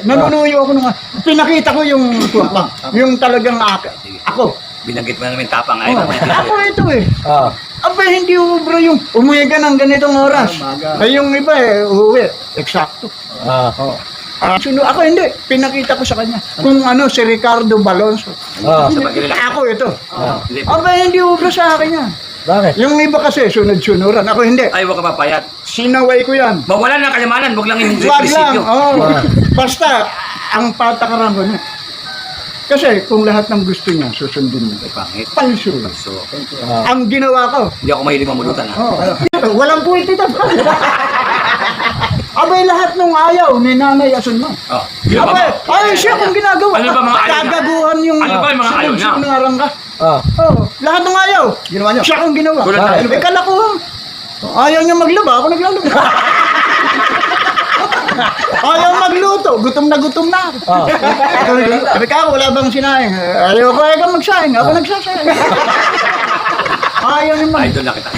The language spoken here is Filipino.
Nanunuyo ako nung pinakita ko yung talagang ako. Binanggit mo namin tapang ay. Ako ito eh. Ah. Aba, hindi ubro yung umuwi ka ng ganitong oras. Ay, yung iba uuwi. Eksakto. Ako hindi. Pinakita ko sa kanya. Kung si Ricardo Balonso. Ako ito. Aba, hindi ubro sa akin yan. Bakit? Yung iba kasi, sunod-sunuran. Ako hindi. Ay, huwag ka papayat. Sinaway ko yan. Mawala ng kayamanan, huwag lang yung Wag lang. prinsipyo. Basta, ang patakaran ko niya. Kasi kung lahat ng gusto niya, susundin mo. Ay, pangit. Palso. So, Ang ginawa ko, hindi ako mahilig mamulutan ha. walang puwit ito. Abay, lahat ng ayaw ni Nanay Asun mo. Oh. Abay, siya kung ginagawa. Ano ba mga ayaw niya? Kagaguhan yung Ano ba yung mga ayaw niya? sinungaran ka. Ah. Lahat ng ayaw. Ginawa niyo? Siya kung ginawa. Tulad na- Ay, kalakuhan. Ayaw niya maglaba, ako naglalaba. Ayaw magluto, gutom na gutom na. Ah. Sabi ka, wala bang sinaing? Ayaw ko ayaw kang magsaing, ako nagsasaing. Ayaw niya mag... Idol na kita.